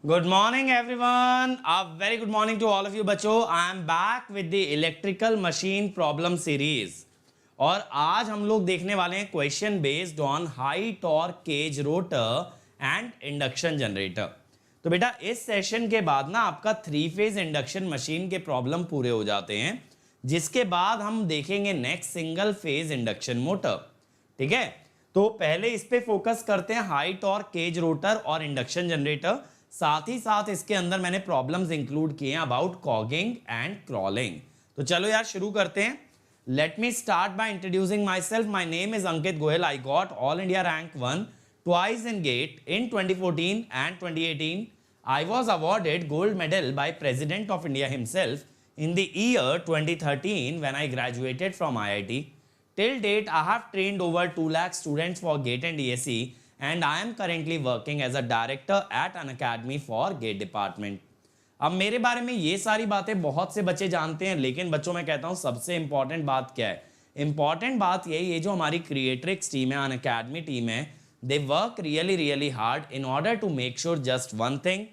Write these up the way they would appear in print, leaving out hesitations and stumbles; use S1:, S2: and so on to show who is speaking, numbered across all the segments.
S1: Good morning, everyone. A very good morning to all of you, बच्चों. I am back with the electrical machine problem series. और आज हम लोग देखने वाले हैं question based on high torque cage rotor and induction generator. तो बेटा इस सेशन के बाद ना आपका 3 फेज इंडक्शन मशीन के प्रॉब्लम पूरे हो जाते हैं, जिसके बाद हम देखेंगे next single phase induction motor. ठीक है, तो पहले इस पे फोकस करते हैं हाई टॉर्क केज रोटर और इंडक्शन जनरेटर. साथ ही साथ इसके अंदर मैंने प्रॉब्लम्स इंक्लूड किए हैं अबाउट कॉगिंग एंड क्रॉलिंग. तो चलो यार शुरू करते हैं. Let me start by introducing my self. My name is Ankit Goyal. I got all India rank 1 twice in GATE in 2014 and 2018. I was awarded gold medal by President of India himself in the year 2013 when I graduated from IIT. Till date, I have trained over 2 lakh students for GATE and DSE, and I am currently working as a director at an academy for GATE department. अब मेरे बारे में ये सारी बातें बहुत से बच्चे जानते हैं, लेकिन बच्चों मैं कहता हूँ सबसे इंपॉर्टेंट बात क्या है. इंपॉर्टेंट बात ये जो हमारी क्रिएट्रिक्स टीम है, अन अकेडमी टीम है, they work really hard in order to make sure just one thing,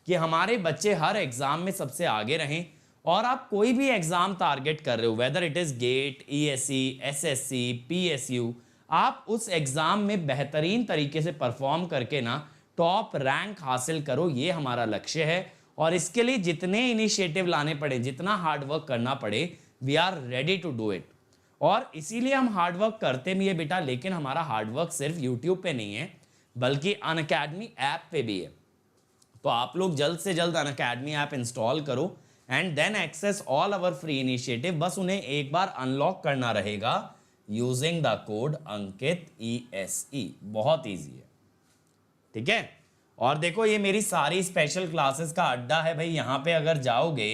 S1: कि हमारे बच्चे हर एग्जाम में सबसे आगे रहें. और आप कोई भी एग्जाम टारगेट कर रहे हो, whether it is get, ESC, SSC, PSU, आप उस एग्जाम में बेहतरीन तरीके से परफॉर्म करके ना टॉप रैंक हासिल करो, ये हमारा लक्ष्य है. और इसके लिए जितने इनिशिएटिव लाने पड़े, जितना हार्डवर्क करना पड़े, we are ready to do it. और इसीलिए हम हार्डवर्क करते भी है बेटा, लेकिन हमारा हार्डवर्क सिर्फ यूट्यूब पे नहीं है, बल्कि अनअकैडमी ऐप पे भी है. तो आप लोग जल्द से जल्द अनअकैडमी ऐप इंस्टॉल करो and then access all our free initiative. बस उन्हें एक बार अनलॉक करना रहेगा using the code Ankit ESE. बहुत ईजी है. ठीक है, और देखो ये मेरी सारी स्पेशल क्लासेस का अड्डा है भाई. यहाँ पे अगर जाओगे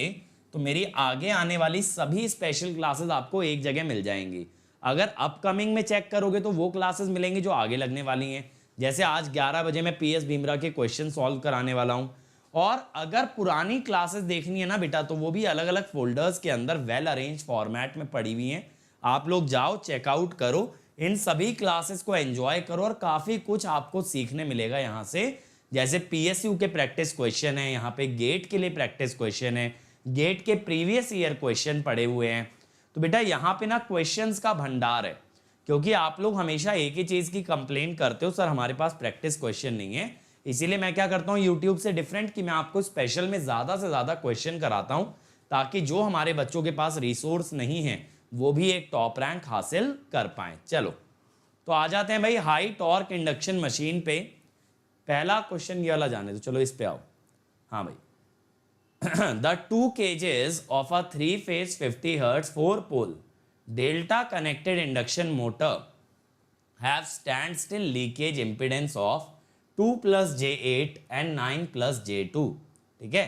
S1: तो मेरी आगे आने वाली सभी स्पेशल क्लासेस आपको एक जगह मिल जाएंगी. अगर अपकमिंग में चेक करोगे तो वो क्लासेस मिलेंगी जो आगे लगने वाली हैं. जैसे आज 11 बजे मैं PS भीमरा के क्वेश्चन सॉल्व कराने वाला हूँ. और अगर पुरानी क्लासेस देखनी है ना बेटा, तो वो भी अलग अलग फोल्डर्स के अंदर वेल अरेंज फॉर्मेट में पड़ी हुई हैं. आप लोग जाओ, चेकआउट करो, इन सभी क्लासेस को एंजॉय करो, और काफ़ी कुछ आपको सीखने मिलेगा यहाँ से. जैसे PSU के प्रैक्टिस क्वेश्चन है, यहाँ पे गेट के लिए प्रैक्टिस क्वेश्चन है, गेट के प्रीवियस ईयर क्वेश्चन पड़े हुए हैं. तो बेटा यहाँ पे ना क्वेश्चंस का भंडार है, क्योंकि आप लोग हमेशा एक ही चीज़ की कंप्लेंट करते हो, सर हमारे पास प्रैक्टिस क्वेश्चन नहीं है. इसीलिए मैं क्या करता हूँ यूट्यूब से डिफरेंट, कि मैं आपको स्पेशल में ज़्यादा से ज़्यादा क्वेश्चन कराता हूँ, ताकि जो हमारे बच्चों के पास रिसोर्स नहीं है वो भी एक टॉप रैंक हासिल कर पाएँ. चलो तो आ जाते हैं भाई हाई टॉर्क इंडक्शन मशीन पे. पहला क्वेश्चन ये वाला जाने तो चलो इस पे आओ. हाँ भाई, the 2 cages of a 3-phase 50 Hz 4-pole delta connected induction motor have standstill leakage impedance of 2 plus J8 and 9 plus J2. ठीक है,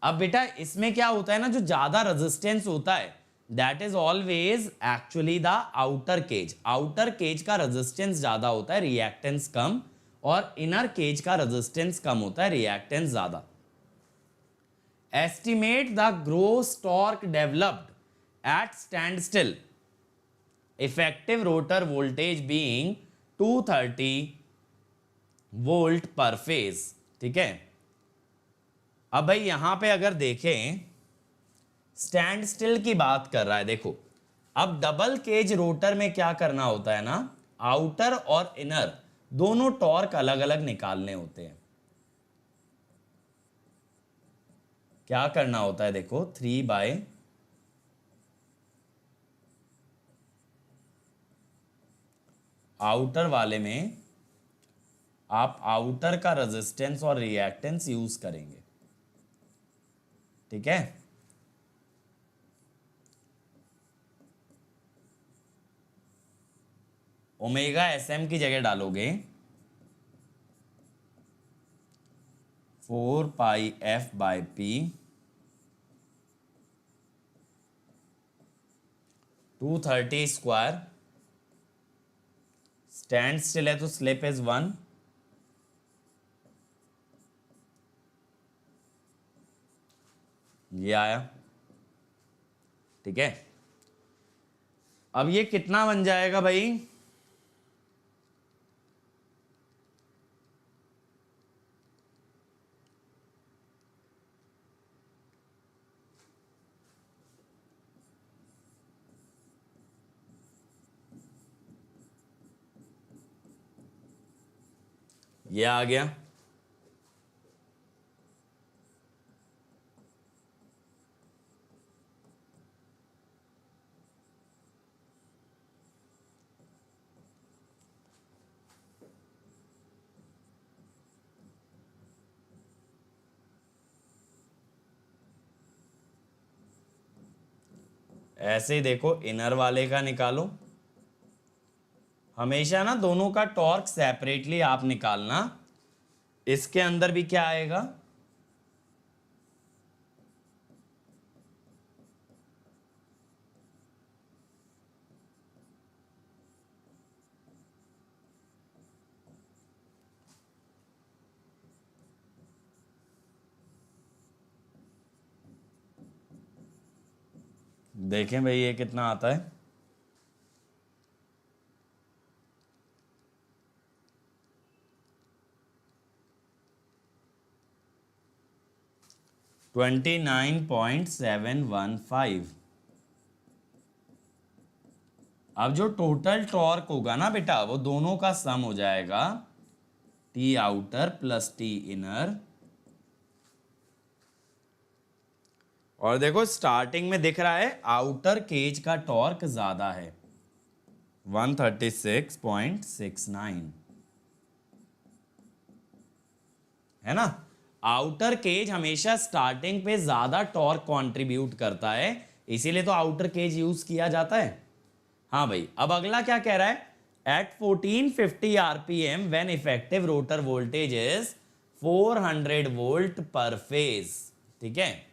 S1: अब बेटा इसमें क्या होता है ना, जो ज्यादा रेजिस्टेंस होता है that is always actually the outer cage. Outer cage का रेजिस्टेंस ज्यादा होता है, रिएक्टेंस कम, और इनर केज का रेजिस्टेंस कम होता है, रिएक्टेंस ज्यादा. Estimate the gross torque developed at standstill. Effective rotor voltage being 230 volt per phase. ठीक है, अब भाई यहां पे अगर देखें, स्टैंड स्टिल की बात कर रहा है. देखो अब डबल केज रोटर में क्या करना होता है ना, आउटर और इनर दोनों टॉर्क अलग अलग निकालने होते हैं. क्या करना होता है, देखो 3 बाय आउटर वाले में आप आउटर का रेजिस्टेंस और रिएक्टेंस यूज करेंगे. ठीक है, ओमेगा SM की जगह डालोगे 4 pi F by P 230 square. Stand still है तो स्लिप इज 1. ये आया. ठीक है, अब ये कितना बन जाएगा भाई, ये आ गया। ऐसे ही देखो इनर वाले का निकालो। हमेशा ना दोनों का टॉर्क सेपरेटली आप निकालना। इसके अंदर भी क्या आएगा, देखें भाई ये कितना आता है। $29.715। अब जो टोटल टॉर्क होगा ना बेटा, वो दोनों का सम हो जाएगा T outer plus T inner. और देखो स्टार्टिंग में दिख रहा है आउटर केज का टॉर्क ज्यादा है 136.69, है ना। आउटर केज हमेशा स्टार्टिंग पे ज्यादा टॉर्क कंट्रीब्यूट करता है, इसीलिए तो आउटर केज यूज किया जाता है। हाँ भाई, अब अगला क्या कह रहा है, at 1450 RPM when effective rotor voltage is 400 volt per phase. ठीक है,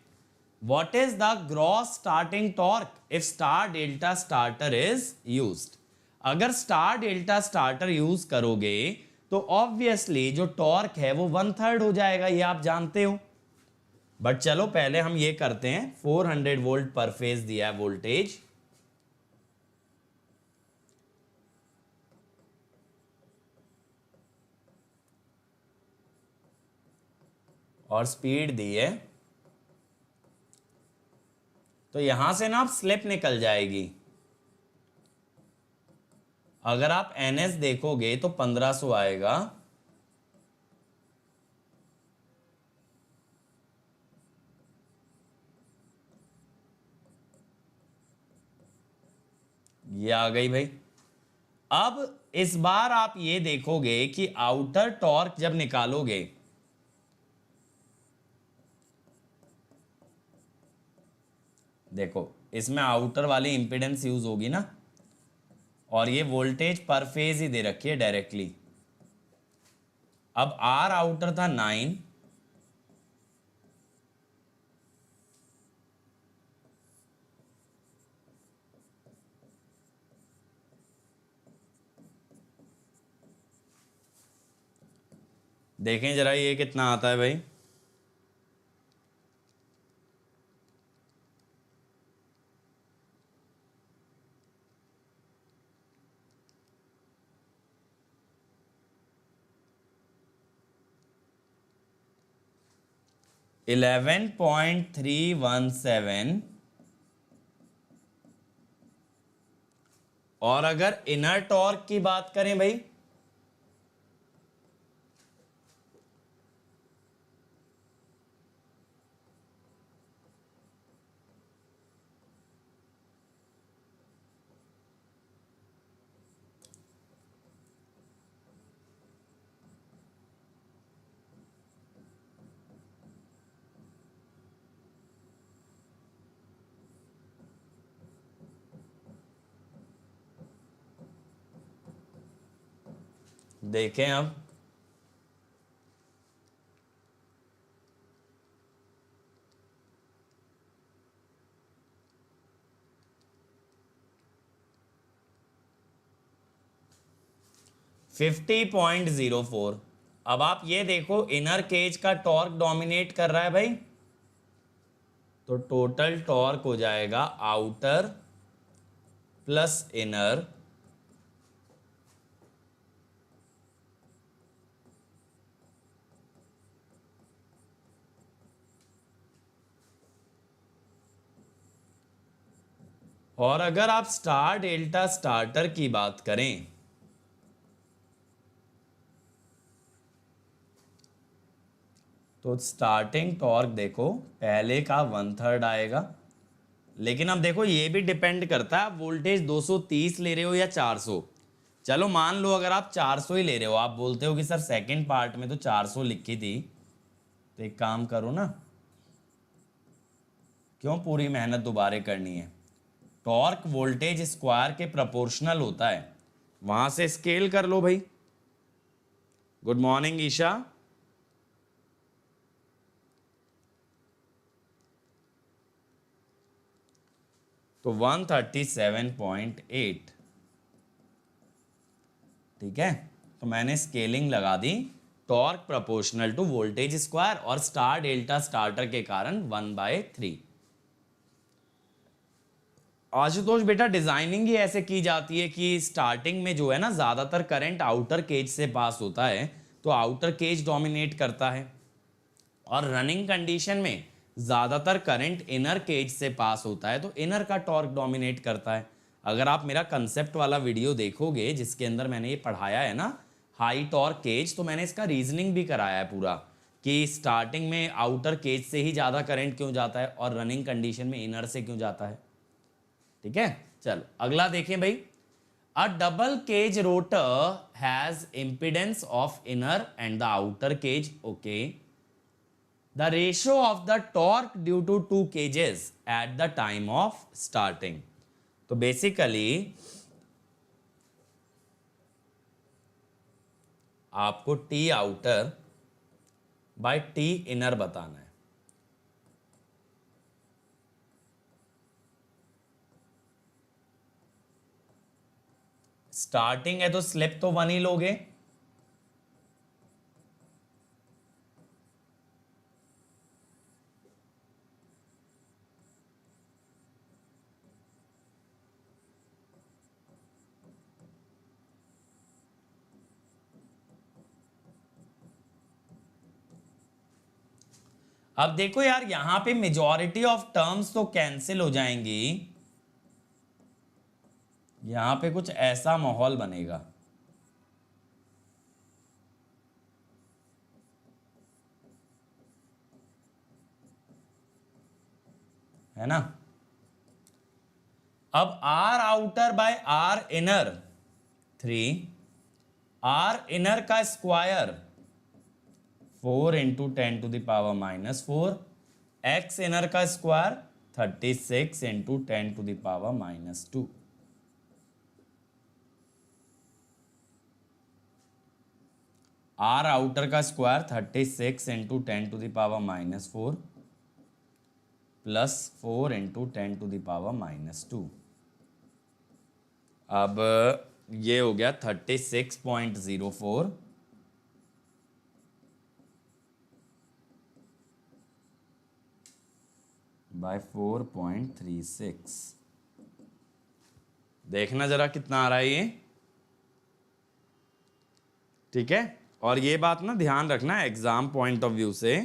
S1: what is the gross starting torque if star delta starter is used. अगर स्टार डेल्टा स्टार्टर यूज करोगे तो ऑब्वियसली जो टॉर्क है वो 1/3 हो जाएगा, ये आप जानते हो। बट चलो पहले हम ये करते हैं, 400 वोल्ट पर फेज दिया है वोल्टेज, और स्पीड दी है, तो यहां से ना आप स्लिप निकल जाएगी। अगर आप एनएस देखोगे तो 1500 आएगा। ये आ गई भाई। अब इस बार आप ये देखोगे कि आउटर टॉर्क जब निकालोगे, देखो इसमें आउटर वाली इंपीडेंस यूज होगी ना, और ये वोल्टेज पर फेज ही दे रखी है डायरेक्टली। अब आर आउटर था 9, देखें जरा ये कितना आता है भाई, $11.317। और अगर इनर टॉर्क की बात करें भाई, देखें अब, $50.04। अब आप ये देखो इनर केज का टॉर्क डोमिनेट कर रहा है भाई, तो टोटल टॉर्क हो जाएगा आउटर प्लस इनर, और अगर आप स्टार डेल्टा स्टार्टर की बात करें तो स्टार्टिंग टॉर्क देखो पहले का 1/3 आएगा, लेकिन अब देखो ये भी डिपेंड करता है आप वोल्टेज 230 ले रहे हो या 400। चलो मान लो अगर आप 400 ही ले रहे हो, आप बोलते हो कि सर सेकंड पार्ट में तो 400 लिखी थी, तो एक काम करो ना, क्यों पूरी मेहनत दोबारा करनी है। टॉर्क वोल्टेज स्क्वायर के प्रोपोर्शनल होता है, वहां से स्केल कर लो भाई। Good morning Isha. तो 137.8, ठीक है। तो मैंने स्केलिंग लगा दी, torque proportional to voltage square, और स्टार डेल्टा स्टार्टर के कारण 1/3। आशुतोष बेटा डिजाइनिंग ही ऐसे की जाती है कि स्टार्टिंग में जो है ना ज्यादातर करंट आउटर केज से पास होता है, तो आउटर केज डोमिनेट करता है, और रनिंग कंडीशन में ज्यादातर करंट इनर केज से पास होता है, तो इनर का टॉर्क डोमिनेट करता है। अगर आप मेरा कंसेप्ट वाला वीडियो देखोगे जिसके अंदर मैंने ये पढ़ाया है ना हाई टॉर्क केज, तो मैंने इसका रीजनिंग भी कराया है पूरा कि स्टार्टिंग में आउटर केज से ही ज़्यादा करंट क्यों जाता है और रनिंग कंडीशन में इनर से क्यों जाता है। ठीक है, चलो अगला देखें भाई। A double cage rotor has impedance of inner and the outer cage, okay. The ratio of the torque due to two cages at the time of starting. तो बेसिकली आपको T outer by T inner बताना है। Starting है तो slip तो 1 ही लोगे, अब देखो यार यहां पे मेजॉरिटी ऑफ टर्म्स तो कैंसिल हो जाएंगी, यहां पे कुछ ऐसा माहौल बनेगा, है ना। अब R outer by R inner 3, R inner का स्क्वायर 4 इंटू 10⁻⁻⁴, एक्स इनर का स्क्वायर 36 इंटू 10⁻⁻²। आर आउटर का स्क्वायर 36 इंटू 10⁻⁻⁴ प्लस 4 इंटू 10⁻⁻²। अब ये हो गया 36.04 बाय 4.36। देखना जरा कितना आ रहा है ये, ठीक है। और ये बात ना ध्यान रखना एग्जाम पॉइंट ऑफ व्यू से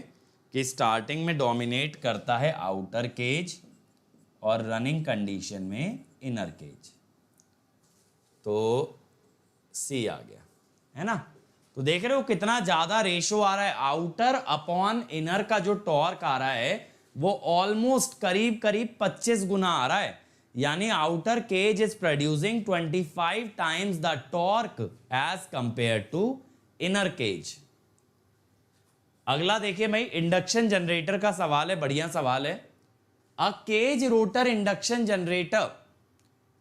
S1: कि स्टार्टिंग में डोमिनेट करता है आउटर केज और रनिंग कंडीशन में इनर केज। तो सी आ गया, है ना। तो देख रहे हो कितना ज्यादा रेशो आ रहा है, आउटर अपॉन इनर का जो टॉर्क आ रहा है वो ऑलमोस्ट करीब करीब 25 गुना आ रहा है, यानी outer cage is producing 25 times the torque as compare to inner cage. अगला देखिए भाई, इंडक्शन जनरेटर का सवाल है, बढ़िया सवाल है। A cage rotor induction generator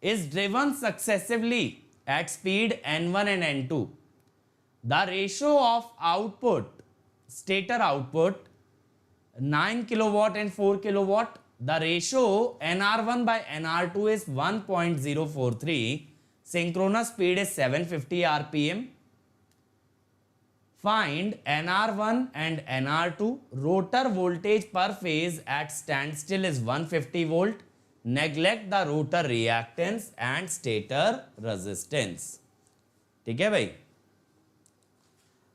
S1: is driven successively at speed n1 and n2. The ratio of output, stator output 9 kilowatt and 4 kilowatt. The ratio nr1 by nr2 is 1.043. Synchronous speed is 750 rpm. Find nr1 and nr2. Rotor voltage per phase at standstill is 150 volt. Neglect the rotor reactance and stator resistance. ठीक है भाई।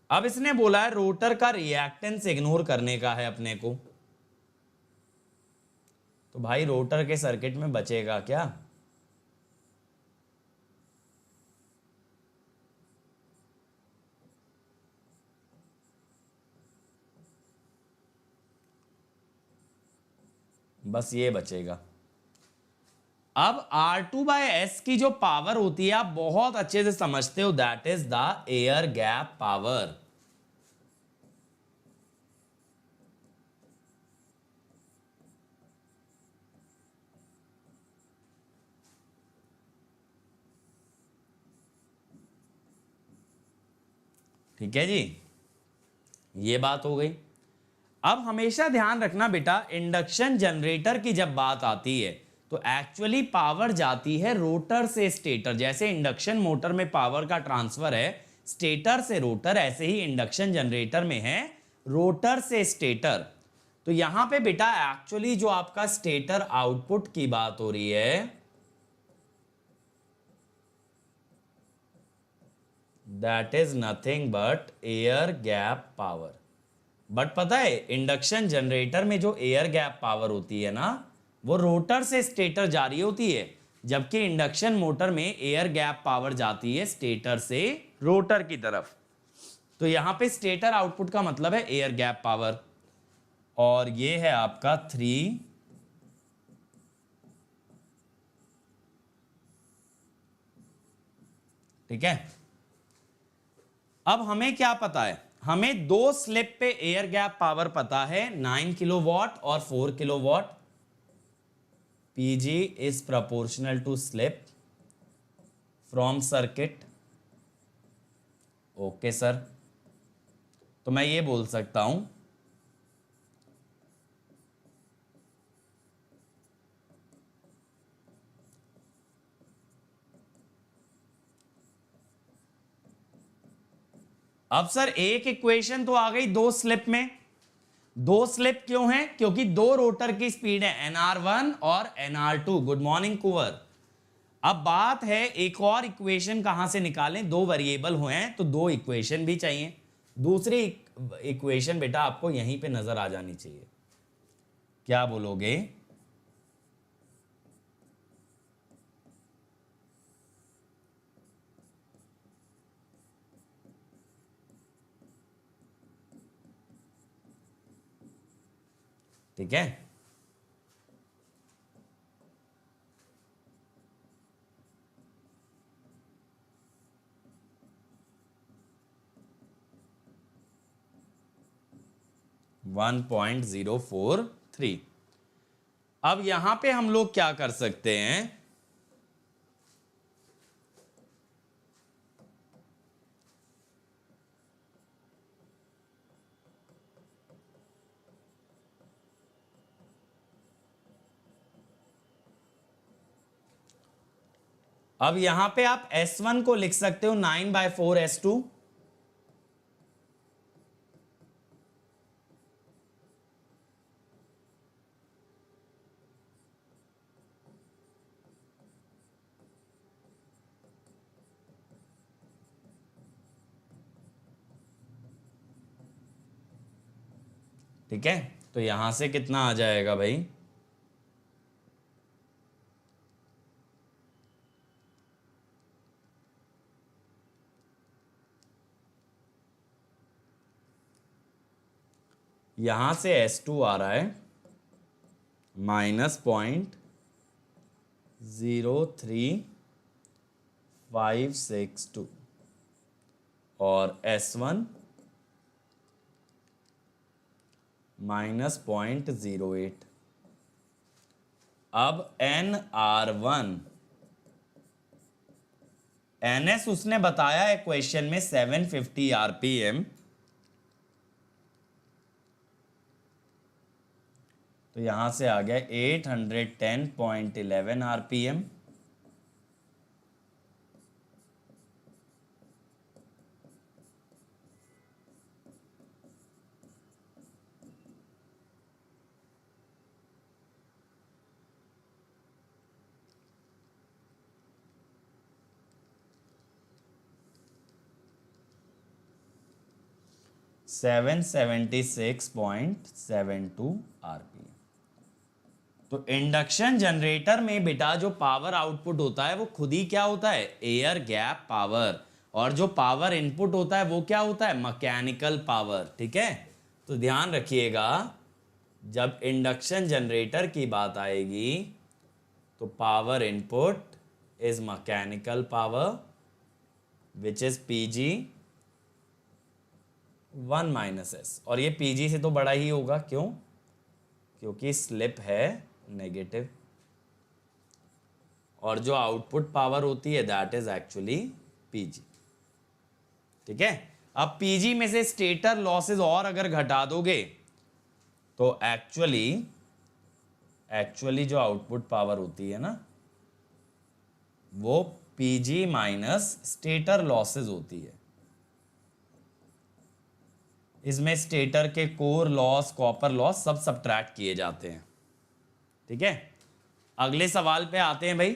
S1: अब इसने बोला है rotor का reactance ignore करने का है अपने को, तो भाई रोटर के सर्किट में बचेगा क्या? बस ये बचेगा। अब R2/S की जो पावर होती है आप बहुत अच्छे से समझते हो, that is the air gap power. ठीक है जी, ये बात हो गई। अब हमेशा ध्यान रखना बेटा, इंडक्शन जनरेटर की जब बात आती है तो एक्चुअली पावर जाती है रोटर से स्टेटर। जैसे इंडक्शन मोटर में पावर का ट्रांसफर है स्टेटर से रोटर, ऐसे ही इंडक्शन जनरेटर में है रोटर से स्टेटर। तो यहां पे बेटा एक्चुअली जो आपका स्टेटर आउटपुट की बात हो रही है, that is nothing but air gap power. But पता है इंडक्शन जनरेटर में जो एयर गैप पावर होती है ना, वो रोटर से स्टेटर जा रही होती है, जबकि इंडक्शन मोटर में एयर गैप पावर जाती है स्टेटर से रोटर की तरफ। तो यहां पे स्टेटर आउटपुट का मतलब है एयर गैप पावर, और ये है आपका 3। ठीक है, अब हमें क्या पता है, हमें दो स्लिप पे एयर गैप पावर पता है, 9 किलोवाट और 4 kilowatt. PG is proportional to slip from circuit. Okay sir, तो मैं ये बोल सकता हूं अब सर एक इक्वेशन तो आ गई दो स्लिप में। दो स्लिप क्यों है, क्योंकि दो रोटर की स्पीड है NR1 और NR2। गुड मॉर्निंग कुंवर। अब बात है एक और इक्वेशन कहां से निकालें, दो वेरिएबल हुए हैं तो दो इक्वेशन भी चाहिए। दूसरी इक्वेशन बेटा आपको यहीं पे नजर आ जानी चाहिए। क्या बोलोगे? ठीक है, वन 1.043। अब यहां पे हम लोग क्या कर सकते हैं, अब यहां पे आप S1 को लिख सकते हो 9/4 S2। ठीक है, तो यहां से कितना आ जाएगा भाई, यहां से S2 आ रहा है -0.03562 और S1 -0.08। अब NR1 NS उसने बताया है क्वेश्चन में 750 RPM, तो यहां से आ गया 810.11 RPM। (776.72 RPM। तो इंडक्शन जनरेटर में बेटा जो पावर आउटपुट होता है वो खुद ही क्या होता है, एयर गैप पावर, और जो पावर इनपुट होता है वो क्या होता है, मैकेनिकल पावर। ठीक है, तो ध्यान रखिएगा जब इंडक्शन जनरेटर की बात आएगी तो power input is mechanical power which is PG 1 minus S, और ये पीजी से तो बड़ा ही होगा, क्यों? क्योंकि स्लिप है नेगेटिव, और जो आउटपुट पावर होती है दैट इज एक्चुअली पीजी। ठीक है, अब पीजी में से स्टेटर लॉसेस और अगर घटा दोगे तो एक्चुअली जो आउटपुट पावर होती है ना वो पीजी माइनस स्टेटर लॉसेस होती है। इसमें स्टेटर के कोर लॉस, कॉपर लॉस सब सब्ट्रैक्ट किए जाते हैं। ठीक है, अगले सवाल पे आते हैं भाई।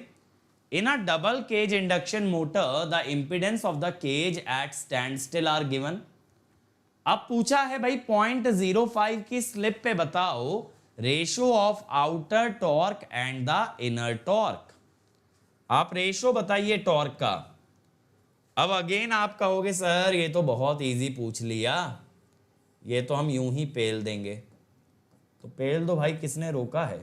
S1: In a double cage induction motor the impedance of the cage at standstill are given. अब पूछा है भाई 0.05 की स्लिप पे बताओ ratio of outer torque and the inner torque. आप रेशो बताइए टॉर्क का। अब अगेन आप कहोगे सर ये तो बहुत इजी पूछ लिया, ये तो हम यूं ही पेल देंगे। तो पेल दो भाई, किसने रोका है?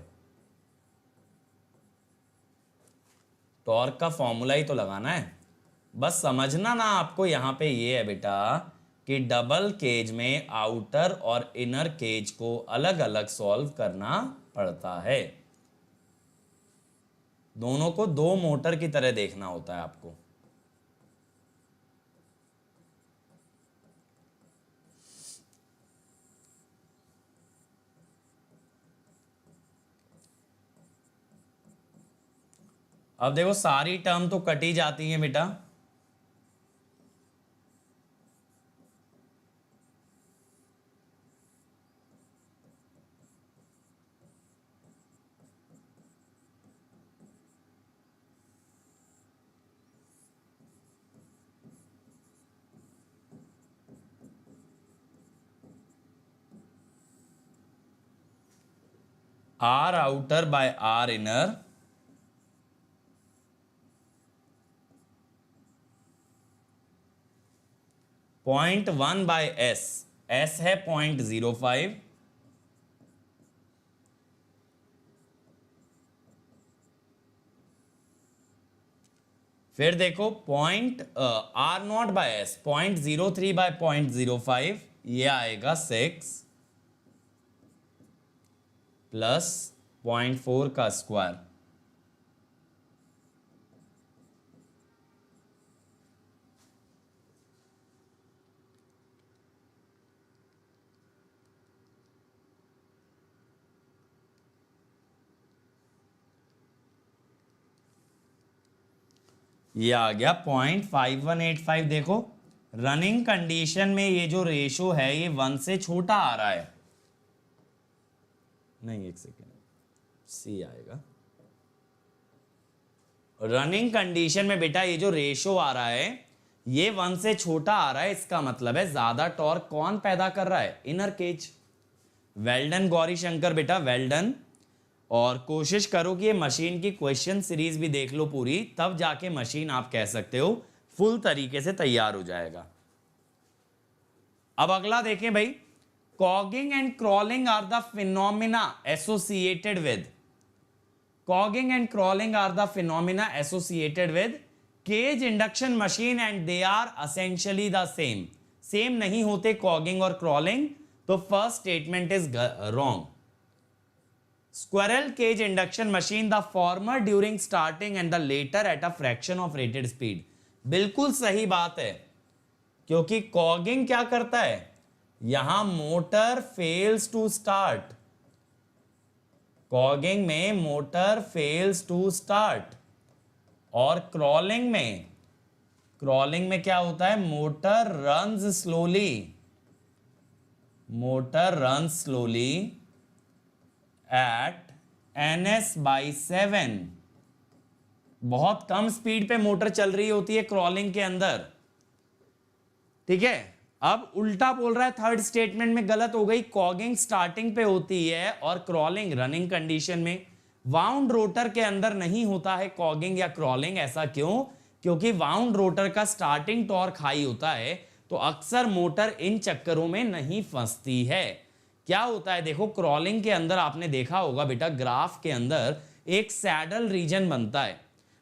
S1: टॉर्क का फॉर्मूला ही तो लगाना है। बस समझना ना आपको यहां पे ये है बेटा कि डबल केज में आउटर और इनर केज को अलग अलग सॉल्व करना पड़ता है। दोनों को दो मोटर की तरह देखना होता है आपको। अब देखो सारी टर्म तो कटी जाती हैं बेटा, R outer by R inner .1 by S, S है 0.05, फिर देखो R not by S 0.03 by 0.05, ये आएगा 6 प्लस 0.4 का स्क्वायर। ये आ गया 0.5185। देखो रनिंग कंडीशन में ये जो रेशो है ये 1 से छोटा आ रहा है, नहीं एक सेकेंड, सी आएगा। रनिंग कंडीशन में बेटा ये जो रेशो आ रहा है ये 1 से छोटा आ रहा है, इसका मतलब है ज्यादा टॉर्क कौन पैदा कर रहा है? Inner cage. Well done Gauri Shankar बेटा, वेल डन। और कोशिश करो कि ये मशीन की क्वेश्चन सीरीज भी देख लो पूरी, तब जाके मशीन आप कह सकते हो फुल तरीके से तैयार हो जाएगा। अब अगला देखें भाई, cogging and crawling are the phenomena associated with, cogging and crawling are the phenomena associated with cage induction machine and they are essentially the same. Same नहीं होते कॉगिंग और क्रॉलिंग, तो first statement is wrong. Squirrel cage induction machine, the former during starting and the later at a fraction of rated speed। बिल्कुल सही बात है, क्योंकि cogging क्या करता है, यहां motor fails to start, cogging में मोटर फेल्स टू स्टार्ट, और क्रॉलिंग में क्या होता है, motor runs slowly, motor runs slowly at ns/7। बहुत कम स्पीड पे मोटर चल रही होती है क्रॉलिंग के अंदर। ठीक है, अब उल्टा बोल रहा है, थर्ड स्टेटमेंट में गलत हो गई, कॉगिंग स्टार्टिंग पे होती है और क्रॉलिंग रनिंग कंडीशन में। वाउंड रोटर के अंदर नहीं होता है कॉगिंग या क्रॉलिंग। ऐसा क्यों? क्योंकि वाउंड रोटर का स्टार्टिंग टॉर्क हाई होता है, तो अक्सर मोटर इन चक्करों में नहीं फंसती है। क्या होता है देखो, क्रॉलिंग के अंदर आपने देखा होगा बेटा, ग्राफ के अंदर एक सैडल रीजन बनता है।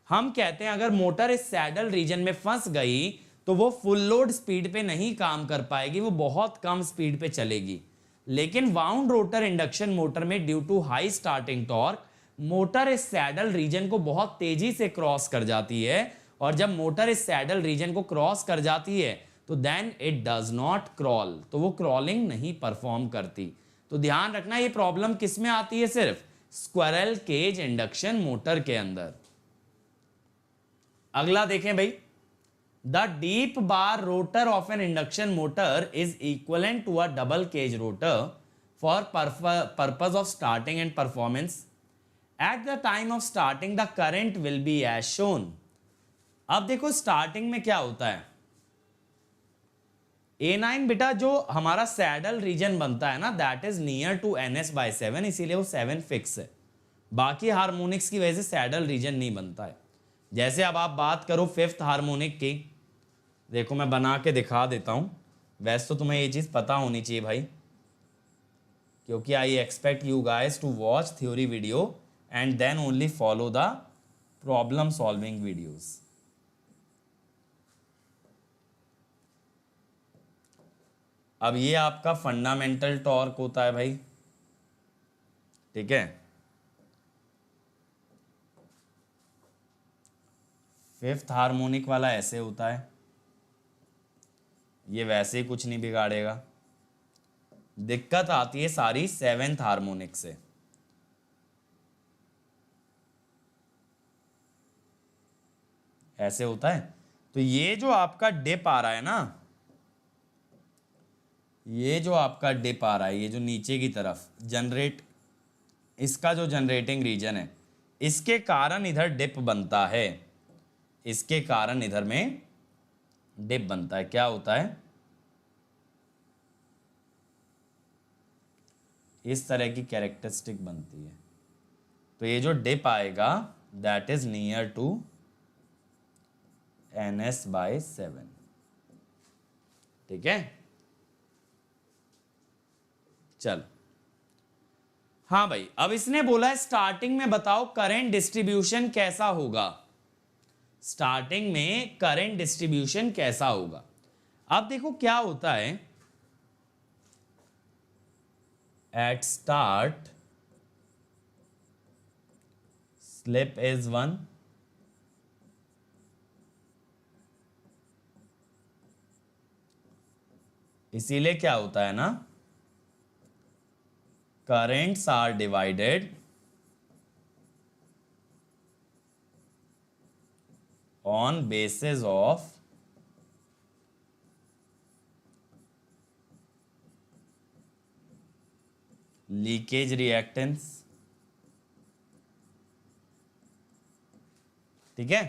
S1: हम कहते हैं अगर मोटर इस सैडल रीजन में फंस गई तो वो फुल लोड स्पीड पे नहीं काम कर पाएगी, वो बहुत कम स्पीड पे चलेगी। लेकिन वाउंड रोटर इंडक्शन मोटर में due to high starting torque motor इस सैडल रीजन को बहुत तेजी से क्रॉस कर जाती है, और जब मोटर इस सैडल रीजन को क्रॉस कर जाती है तो then it does not crawl, तो वो क्रॉलिंग नहीं परफॉर्म करती। तो ध्यान रखना ये प्रॉब्लम किस में आती है, सिर्फ स्क्विरल केज इंडक्शन मोटर के अंदर। अगला देखें भाई, the deep bar rotor of an induction motor is equivalent to a double cage rotor for purpose of starting and performance. At the time of starting the current will be as shown. अब देखो starting में क्या होता है, A9 बेटा जो हमारा saddle reason बनता है ना, that is near to NS/7, इसीलिए वो 7 फिक्स है। बाकी हार्मोनिक्स की वजह से सैडल रीजन नहीं बनता है। जैसे अब आप बात करो फिफ्थ हार्मोनिक की, देखो मैं बना के दिखा देता हूं। वैसे तो तुम्हें ये चीज पता होनी चाहिए भाई, क्योंकि I expect you guys to watch theory video and then only follow the problem solving videos. अब ये आपका फंडामेंटल टॉर्क होता है भाई, ठीक है। फिफ्थ हार्मोनिक वाला ऐसे होता है, ये वैसे ही कुछ नहीं बिगाड़ेगा। दिक्कत आती है सारी सेवेंथ हार्मोनिक से। ऐसे होता है। तो ये जो आपका डिप आ रहा है ना, ये जो आपका डिप आ रहा है, ये जो नीचे की तरफ जनरेट, इसका जो जनरेटिंग रीजन है, इसके कारण इधर डिप बनता है। इसके कारण इधर में डिप बनता है। क्या होता है, इस तरह की कैरेक्टरिस्टिक बनती है। तो ये जो डिप आएगा that is near to NS/7, ठीक है। चलो हाँ भाई, अब इसने बोला है स्टार्टिंग में बताओ करंट डिस्ट्रीब्यूशन कैसा होगा। स्टार्टिंग में करंट डिस्ट्रीब्यूशन कैसा होगा। अब देखो क्या होता है, एट स्टार्ट स्लिप इज 1, इसीलिए क्या होता है ना, currents are divided on basis of leakage reactance, ठीक है।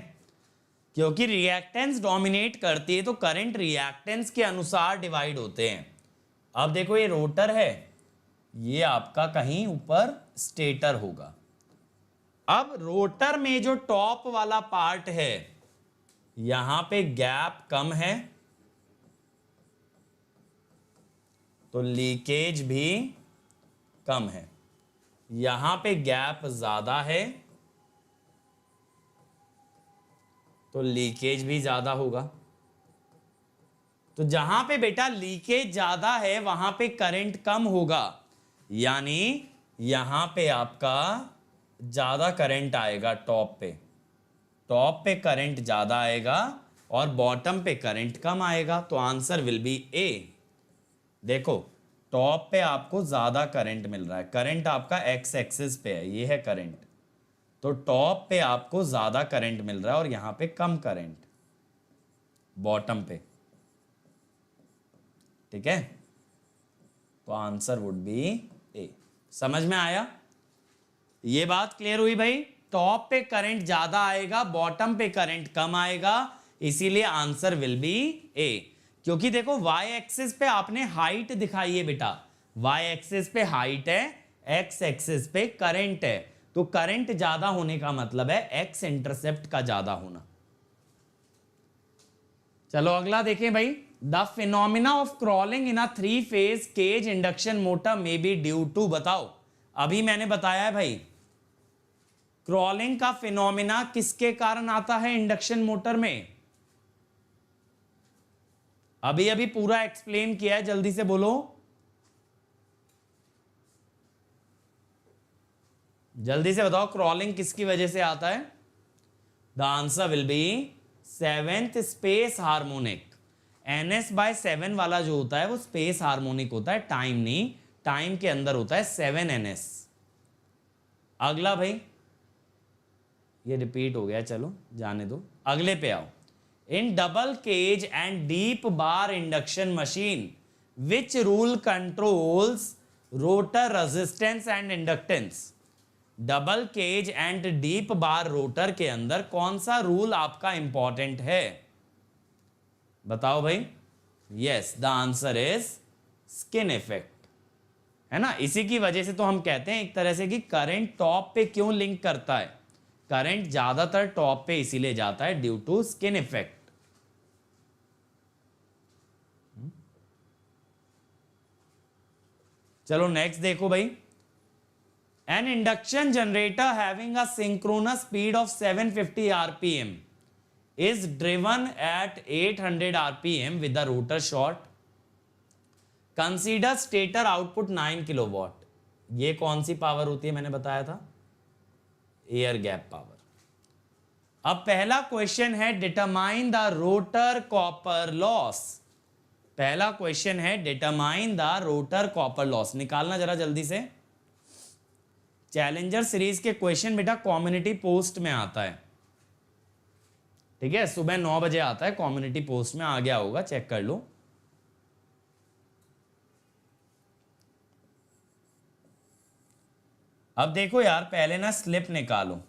S1: क्योंकि रिएक्टेंस डोमिनेट करती है तो करंट रिएक्टेंस के अनुसार डिवाइड होते हैं। अब देखो ये रोटर है, ये आपका कहीं ऊपर स्टेटर होगा। अब रोटर में जो टॉप वाला पार्ट है, यहां पे गैप कम है तो लीकेज भी कम है। यहां पे गैप ज्यादा है तो लीकेज भी ज्यादा होगा। तो जहां पे बेटा लीकेज ज्यादा है वहां पे करंट कम होगा, यानी यहां पे आपका ज्यादा करंट आएगा टॉप पे। टॉप पे करंट ज्यादा आएगा और बॉटम पे करंट कम आएगा। तो आंसर विल बी ए। देखो टॉप पे आपको ज्यादा करंट मिल रहा है, करंट आपका एक्स एक्सिस पे है, ये है करंट। तो टॉप पे आपको ज्यादा करंट मिल रहा है और यहां पे कम करंट बॉटम पे, ठीक है। तो आंसर वुड बी ए। समझ में आया? ये बात क्लियर हुई भाई? टॉप पे करंट ज्यादा आएगा, बॉटम पे करंट कम आएगा, इसीलिए आंसर विल बी ए। क्योंकि देखो वाई एक्सिस पे आपने हाइट दिखाई है बेटा, वाई एक्सिस पे हाइट है, एक्स एक्सिस पे करंट है। तो करंट ज्यादा होने का मतलब है एक्स इंटरसेप्ट का ज्यादा होना। चलो अगला देखें भाई, the phenomena of crawling in a 3-phase cage induction motor may be due to, बताओ। अभी मैंने बताया है भाई, क्रॉलिंग का फिनोमिना किसके कारण आता है इंडक्शन मोटर में? अभी अभी पूरा एक्सप्लेन किया है, जल्दी से बोलो, जल्दी से बताओ, क्रॉलिंग किसकी वजह से आता है? The answer will B seventh space harmonic. ns/7 वाला जो होता है वो स्पेस हार्मोनिक होता है, टाइम नहीं, टाइम के अंदर होता है 7ns। अगला भाई, ये रिपीट हो गया, चलो जाने दो, अगले पे आओ। In double cage and deep bar induction machine which rule controls rotor resistance and inductance? Double cage and deep bar rotor के अंदर कौन सा रूल आपका इंपॉर्टेंट है? बताओ भाई। Yes, the answer is skin effect, है ना। इसी की वजह से तो हम कहते हैं एक तरह से कि करंट टॉप पे क्यों लिंक करता है, करंट ज्यादातर टॉप पे इसीलिए जाता है, ड्यू टू स्किन इफेक्ट। चलो नेक्स्ट देखो भाई। An induction generator having a synchronous speed of 750 rpm is driven at 800 rpm with the rotor short. Consider stator output 9 kilowatt. ये कौन सी पावर होती है? मैंने बताया था एयर गैप पावर। अब पहला क्वेश्चन है determine the rotor copper loss. पहला क्वेश्चन है determine the rotor copper loss. निकालना जरा जल्दी से। चैलेंजर सीरीज के क्वेश्चन बेटा कम्युनिटी पोस्ट में आता है, ठीक है, सुबह 9 बजे आता है, कम्युनिटी पोस्ट में आ गया होगा, चेक कर लो। अब देखो यार, पहले ना स्लिप निकालो।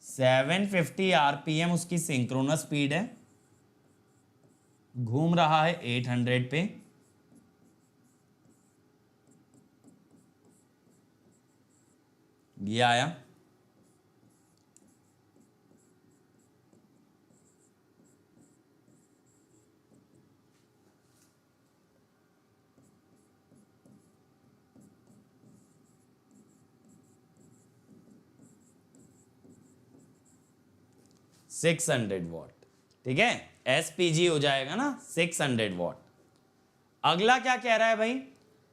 S1: 750 आरपीएम उसकी सिंक्रोनस स्पीड है, घूम रहा है 800 पे, ये आया। सिक्स 600 वॉट, ठीक है, एसपीजी हो जाएगा ना 600 वॉट। अगला क्या कह रहा है भाई?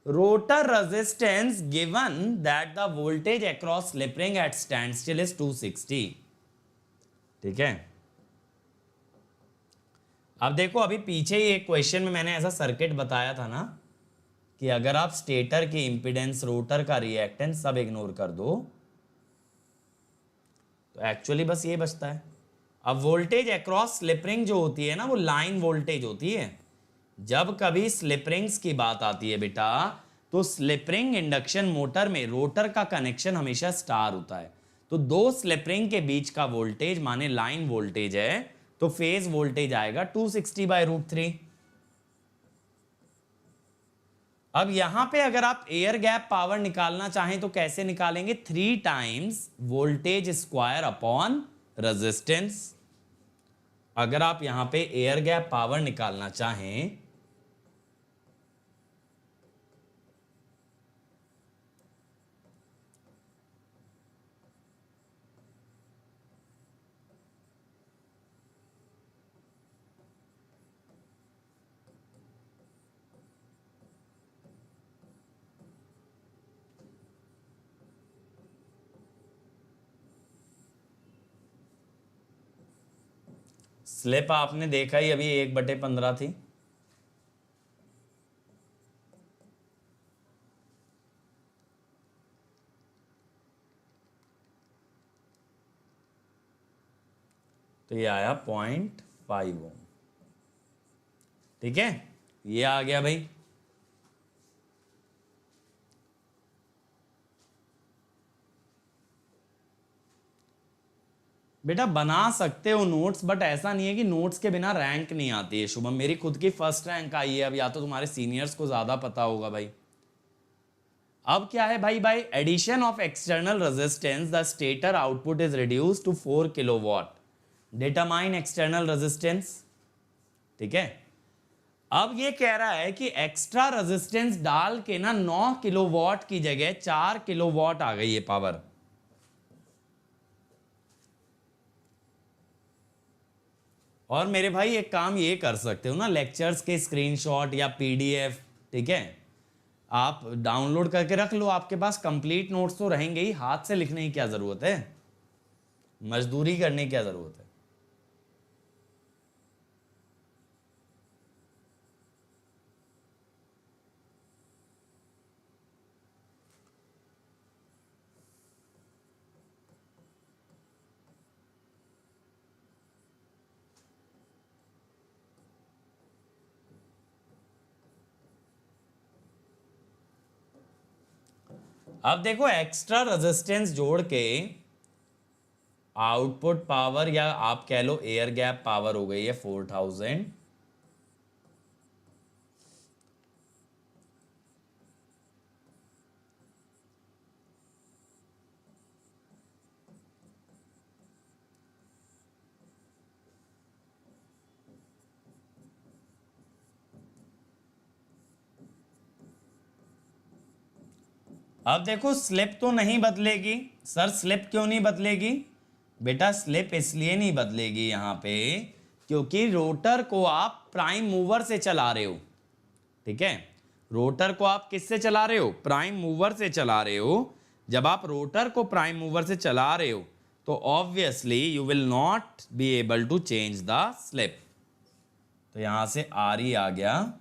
S1: Rotor resistance given that the voltage across slip ring at stand still is 260, ठीक है। अब देखो, अभी पीछे ही एक क्वेश्चन में मैंने ऐसा सर्किट बताया था ना कि अगर आप स्टेटर की इंपीडेंस, रोटर का रिएक्टेंस सब इग्नोर कर दो तो एक्चुअली बस ये बचता है। अब वोल्टेज अक्रॉस स्लिप रिंग जो होती है ना, वो लाइन वोल्टेज होती है। जब कभी स्लिप रिंग्स की बात आती है बेटा, तो स्लिप रिंग इंडक्शन मोटर में रोटर का कनेक्शन हमेशा स्टार होता है। तो दो स्लिप रिंग के बीच का वोल्टेज माने लाइन वोल्टेज है, तो फेज वोल्टेज आएगा 260/√3। अब यहां पे अगर आप एयर गैप पावर निकालना चाहें तो कैसे निकालेंगे? 3 times voltage square upon resistance. अगर आप यहां पे एयर गैप पावर निकालना चाहें स्लिप आपने देखा ही, अभी 1/15 थी। तो ये आया 0.5 ओम, ठीक है, ये आ गया भाई। बेटा बना सकते हो नोट्स, बट ऐसा नहीं है कि नोट्स के बिना रैंक नहीं आती है। शुभम, मेरी खुद की फर्स्ट रैंक आई है, अब या तो तुम्हारे सीनियर्स को ज्यादा पता होगा भाई। अब क्या है भाई? By addition of external resistance the stator output is reduced to 4 kilowatt. Determine external resistance. ठीक है। अब ये कह रहा है कि एक्स्ट्रा रेजिस्टेंस डाल के ना 9 किलोवाट की जगह 4 किलोवाट आ गई है पावर। और मेरे भाई एक काम ये कर सकते हो ना, लेक्चर्स के स्क्रीनशॉट या पीडीएफ, ठीक है, आप डाउनलोड करके रख लो, आपके पास कंप्लीट नोट्स तो रहेंगे ही, हाथ से लिखने की क्या जरूरत है, मजदूरी करने की क्या जरूरत है। अब देखो एक्स्ट्रा रेजिस्टेंस जोड़ के आउटपुट पावर या आप कह लो एयर गैप पावर हो गई है 4000। अब देखो स्लिप तो नहीं बदलेगी। सर स्लिप क्यों नहीं बदलेगी? बेटा स्लिप इसलिए नहीं बदलेगी यहां पे क्योंकि रोटर को आप प्राइम मूवर से चला रहे हो, ठीक है। रोटर को आप किससे चला रहे हो? प्राइम मूवर से चला रहे हो। जब आप रोटर को प्राइम मूवर से चला रहे हो तो obviously you will not be able to change the slip. तो यहां से आर ई आ गया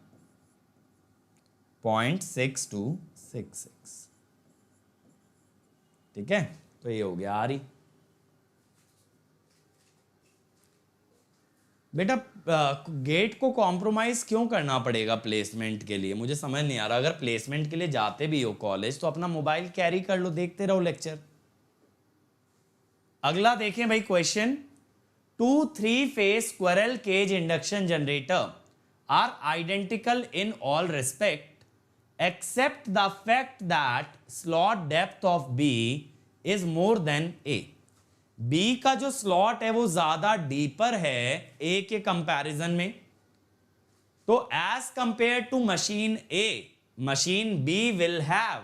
S1: 0.6266, ठीक है। तो ये हो गया आर ई। बेटा गेट को कॉम्प्रोमाइज क्यों करना पड़ेगा प्लेसमेंट के लिए? मुझे समझ नहीं आ रहा। अगर प्लेसमेंट के लिए जाते भी हो कॉलेज तो अपना मोबाइल कैरी कर लो, देखते रहो लेक्चर। अगला देखें भाई question. 2 3-phase squirrel cage induction generator are identical in all respect except the fact that slot depth of B is more than A। B का जो स्लॉट है वो ज्यादा डीपर है A के कंपैरिजन में। तो as compare to machine A, machine B will have,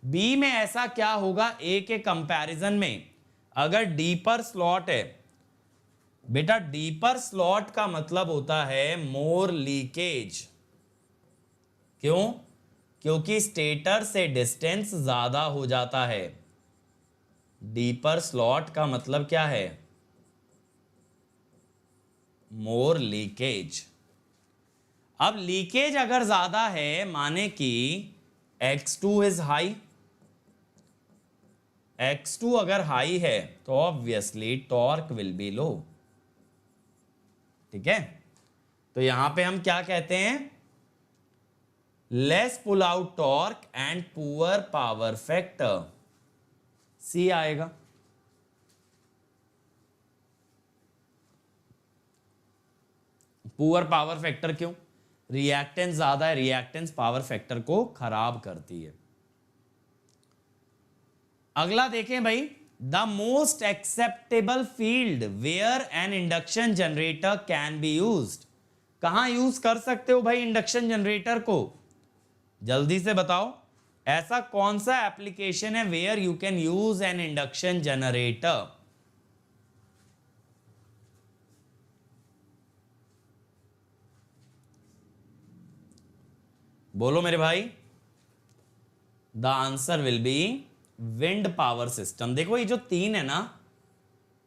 S1: B में ऐसा क्या होगा A के कंपैरिजन में? अगर डीपर स्लॉट है, बेटा डीपर स्लॉट का मतलब होता है मोर लीकेज। क्यों? क्योंकि स्टेटर से डिस्टेंस ज्यादा हो जाता है। डीपर स्लॉट का मतलब क्या है? मोर लीकेज। अब लीकेज अगर ज्यादा है माने कि X2 इज हाई, X2 अगर हाई है तो obviously torque will be low, ठीक है। तो यहां पे हम क्या कहते हैं? Less pull out torque and poor power factor, C आएगा। पुअर पावर फैक्टर क्यों? रिएक्टेंस ज्यादा है, रिएक्टेंस पावर फैक्टर को खराब करती है। अगला देखें भाई, the most acceptable field where an induction generator can be used. कहां यूज कर सकते हो भाई इंडक्शन जनरेटर को? जल्दी से बताओ, ऐसा कौन सा एप्लीकेशन है where you can use an induction generator? बोलो मेरे भाई। The answer will be wind power system. देखो ये जो तीन है ना,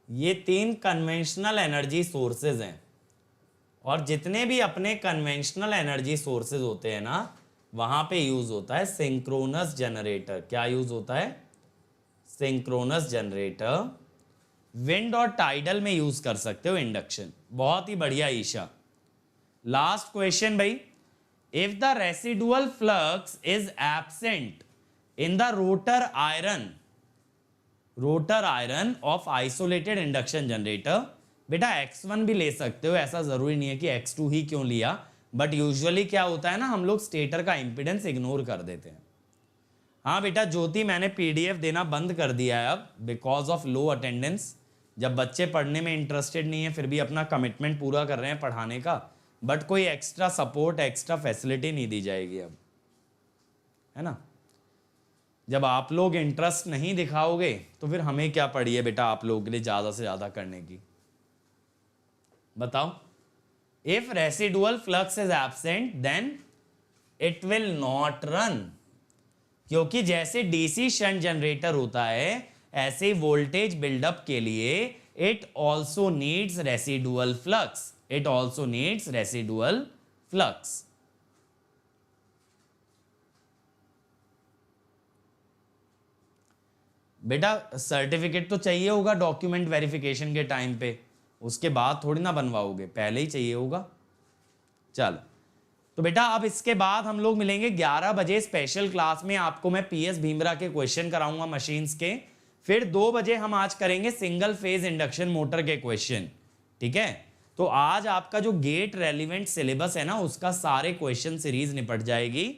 S1: ये तीन कन्वेंशनल एनर्जी सोर्सेज हैं, और जितने भी अपने कन्वेंशनल एनर्जी सोर्सेज होते हैं ना, वहां पे यूज होता है सिंक्रोनस जनरेटर। क्या यूज होता है? Synchronous generator. विंड और टाइडल में यूज कर सकते हो इंडक्शन। बहुत ही बढ़िया ईशा। लास्ट क्वेश्चन भाई, if the residual flux is absent in the rotor iron of isolated induction generator. बेटा X1 भी ले सकते हो, ऐसा जरूरी नहीं है कि X2 ही क्यों लिया, बट यूजुअली क्या होता है ना, हम लोग स्टेटर का इंपीडेंस इग्नोर कर देते हैं। हाँ बेटा ज्योति, मैंने PDF देना बंद कर दिया है अब बिकॉज ऑफ लो अटेंडेंस। जब बच्चे पढ़ने में इंटरेस्टेड नहीं है फिर भी अपना कमिटमेंट पूरा कर रहे हैं पढ़ाने का, बट कोई एक्स्ट्रा सपोर्ट, एक्स्ट्रा फैसिलिटी नहीं दी जाएगी अब, है ना। जब आप लोग इंटरेस्ट नहीं दिखाओगे तो फिर हमें क्या पड़ी है बेटा आप लोगों के लिए ज़्यादा से ज़्यादा करने की, बताओ। If residual flux is absent then it will not run, क्योंकि जैसे डीसी शंट जनरेटर होता है ऐसे वोल्टेज बिल्डअप के लिए it also needs residual flux, it also needs residual flux. बेटा सर्टिफिकेट तो चाहिए होगा डॉक्यूमेंट वेरिफिकेशन के टाइम पे, उसके बाद थोड़ी ना बनवाओगे, पहले ही चाहिए होगा। चल तो बेटा अब इसके बाद हम लोग मिलेंगे 11 बजे स्पेशल क्लास में, आपको मैं पीएस भीमरा के क्वेश्चन कराऊंगा मशीन्स के। फिर 2 बजे हम आज करेंगे सिंगल फेज इंडक्शन मोटर के क्वेश्चन, ठीक है। तो आज आपका जो गेट रेलिवेंट सिलेबस है ना उसका सारे क्वेश्चन सीरीज निपट जाएगी।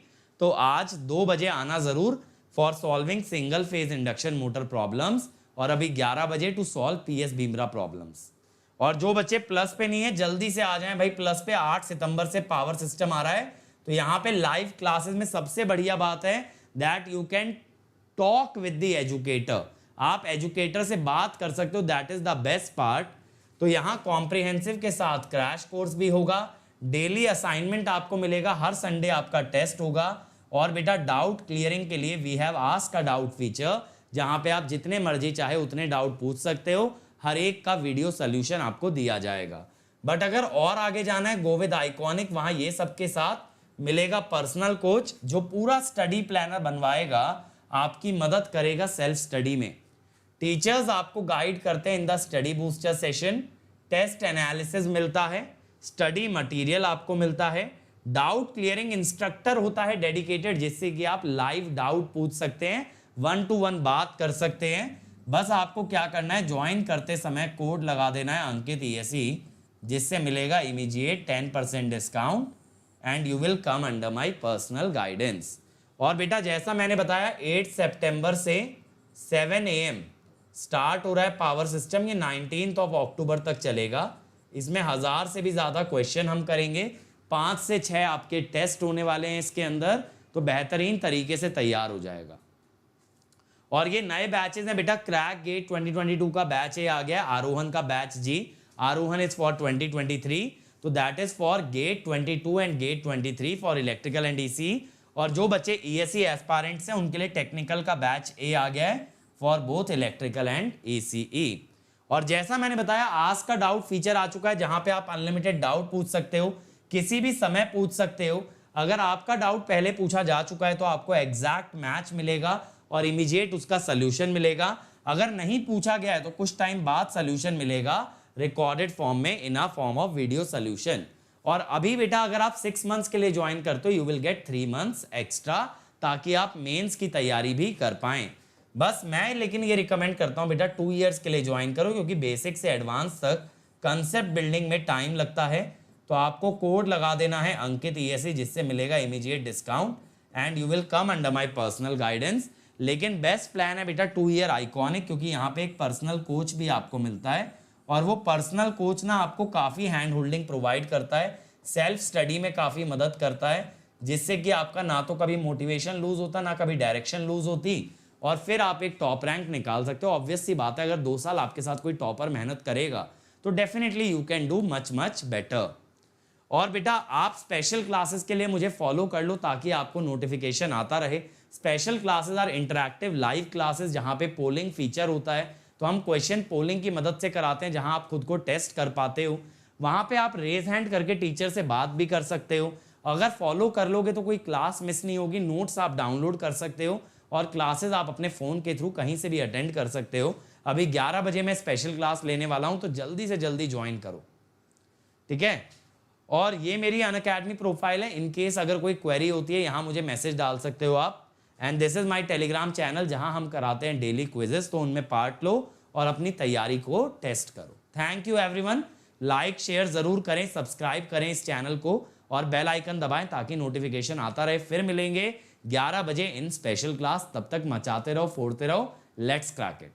S1: तो आज 2 बजे आना जरूर for solving single phase induction motor problems, और अभी 11 बजे to solve PS Bhimra problems. और जो बच्चे प्लस पे नहीं है जल्दी से आ जाएं भाई, प्लस पे 8 सितंबर से पावर सिस्टम आ रहा है। तो यहाँ पे लाइव क्लासेस में सबसे बढ़िया बात है that you can talk with the educator, आप एजुकेटर से बात कर सकते हो, that is the best part. तो यहाँ कॉम्प्रिहेंसिव के साथ क्रैश कोर्स भी होगा, डेली असाइनमेंट आपको मिलेगा, हर संडे आपका टेस्ट होगा। और बेटा डाउट क्लियरिंग के लिए we have ask a doubt feature, जहां पे आप जितने मर्जी चाहे उतने डाउट पूछ सकते हो, हर एक का वीडियो सोल्यूशन आपको दिया जाएगा। बट अगर और आगे जाना है गो विद आइकॉनिक, वहां ये सबके साथ मिलेगा पर्सनल कोच जो पूरा स्टडी प्लानर बनवाएगा, आपकी मदद करेगा सेल्फ स्टडी में। टीचर्स आपको गाइड करते हैं in the study booster session, test analysis मिलता है, स्टडी मटेरियल आपको मिलता है, डाउट क्लियरिंग इंस्ट्रक्टर होता है डेडिकेटेड, जिससे कि आप लाइव डाउट पूछ सकते हैं, 1 to 1 बात कर सकते हैं। बस आपको क्या करना है, ज्वाइन करते समय कोड लगा देना है अंकित ESE, जिससे मिलेगा immediate 10% discount and you will come under my personal guidance. और बेटा जैसा मैंने बताया 8 सितंबर से 7 AM स्टार्ट हो रहा है पावर सिस्टम, ये 19 अक्टूबर तक चलेगा। इसमें 1000 से भी ज़्यादा क्वेश्चन हम करेंगे, 5 से 6 आपके टेस्ट होने वाले हैं इसके अंदर, तो बेहतरीन तरीके से तैयार हो जाएगा। और ये नए बैचेस हैं बेटा, क्रैक गेट 2022 का बैच है आ गया, आरोहन का बैच जी, आरोहन इज फॉर 2023, तो that is for GATE 22 and GATE 23 for electrical and ECE। और जो बच्चे ESE एस्पायरेंट्स हैं उनके लिए टेक्निकल का बैच A आ गया है for both electrical and ECE। और जैसा मैंने बताया आस्क का डाउट फीचर आ चुका है, जहां पे आप अनलिमिटेड डाउट पूछ सकते हो, किसी भी समय पूछ सकते हो। अगर आपका डाउट पहले पूछा जा चुका है तो आपको एग्जैक्ट मैच मिलेगा और इमीडिएट उसका सोल्यूशन मिलेगा। अगर नहीं पूछा गया है तो कुछ टाइम बाद सोल्यूशन मिलेगा रिकॉर्डेड फॉर्म में in a form of video solution. और अभी बेटा अगर आप 6 मंथ्स के लिए ज्वाइन करते हो you will get 3 months extra, ताकि आप मेंस की तैयारी भी कर पाएं। बस मैं लेकिन ये रिकमेंड करता हूं बेटा 2 इयर्स के लिए ज्वाइन करो, क्योंकि बेसिक से एडवांस तक कंसेप्ट बिल्डिंग में टाइम लगता है। तो आपको कोड लगा देना है अंकित ESE, जिससे मिलेगा immediate discount and you will come under my personal guidance. लेकिन बेस्ट प्लान है बेटा 2 ईयर आइकॉनिक, क्योंकि यहाँ पे एक पर्सनल कोच भी आपको मिलता है, और वो पर्सनल कोच ना आपको काफ़ी हैंड होल्डिंग प्रोवाइड करता है, सेल्फ स्टडी में काफ़ी मदद करता है, जिससे कि आपका ना तो कभी मोटिवेशन लूज होता ना कभी डायरेक्शन लूज होती, और फिर आप एक टॉप रैंक निकाल सकते हो। ऑब्वियस सी बात है अगर 2 साल आपके साथ कोई टॉपर मेहनत करेगा तो definitely you can do much much better. और बेटा आप स्पेशल क्लासेस के लिए मुझे फॉलो कर लो ताकि आपको नोटिफिकेशन आता रहे। Special classes are interactive live classes, जहां पे पोलिंग फीचर होता है, तो हम क्वेश्चन पोलिंग की मदद से कराते हैं, जहां आप खुद को टेस्ट कर पाते हो। वहां पे आप रेज हैंड करके टीचर से बात भी कर सकते हो। अगर फॉलो कर लोगे तो कोई क्लास मिस नहीं होगी, नोट्स आप डाउनलोड कर सकते हो, और क्लासेस आप अपने फ़ोन के थ्रू कहीं से भी अटेंड कर सकते हो। अभी 11 बजे मैं स्पेशल क्लास लेने वाला हूं, तो जल्दी से जल्दी ज्वाइन करो, ठीक है। और ये मेरी अनअकैडमी प्रोफाइल है, इन केस अगर कोई क्वेरी होती है यहाँ मुझे मैसेज डाल सकते हो आप। And this is my Telegram channel, जहाँ हम कराते हैं डेली क्विजेस, तो उनमें पार्ट लो और अपनी तैयारी को टेस्ट करो। Thank you everyone, like share जरूर करें, सब्सक्राइब करें इस चैनल को और बेल आइकन दबाएं ताकि नोटिफिकेशन आता रहे। फिर मिलेंगे 11 बजे इन स्पेशल क्लास, तब तक मचाते रहो, फोड़ते रहो, लेट्स क्रैक इट।